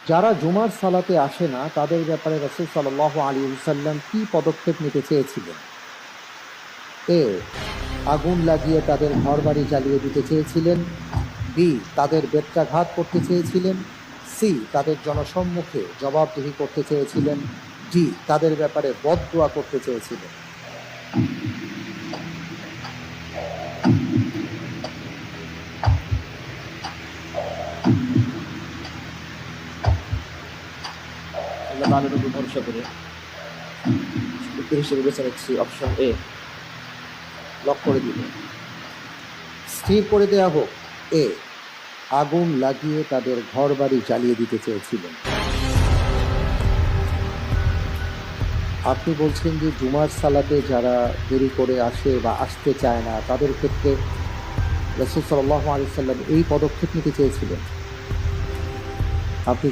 যারা জুমার সালাতে আসে না তাদের ব্যাপারে রাসূল সাল্লাল্লাহু আলাইহি ওয়াসাল্লাম কি পদক্ষেপ নিতে চেয়েছিলেন? এ, আগুন লাগিয়ে তাদের ঘরবাড়ি জ্বালিয়ে দিতে চেয়েছিলেন। বি, তাদের বেত্রাঘাত করতে চেয়েছিলেন। সি, তাদের জনসম্মুখে জবাবদিহি করতে চেয়েছিলেন। ডি, তাদের ব্যাপারে বদদোয়া করতে চেয়েছিলেন। আল্লাহ তাআলার উপর ভরসা করে উত্তর হিসেবে বেছে নিচ্ছি অপশন এ। লক করে দিল। স্থির করে দেয়া হোক, এ, আগুন লাগিয়ে তাদের ঘরবাড়ি জ্বালিয়ে দিতে চেয়েছিলেন। আপনি বলছেন যে জুমার সালাতে যারা দেরি করে আসে বা আসতে চায় না তাদের ক্ষেত্রে রাসূল সাল্লাল্লাহু আলাইহি ওয়াসাল্লাম এই পদক্ষেপ নিতে চেয়েছিলেন। আপনি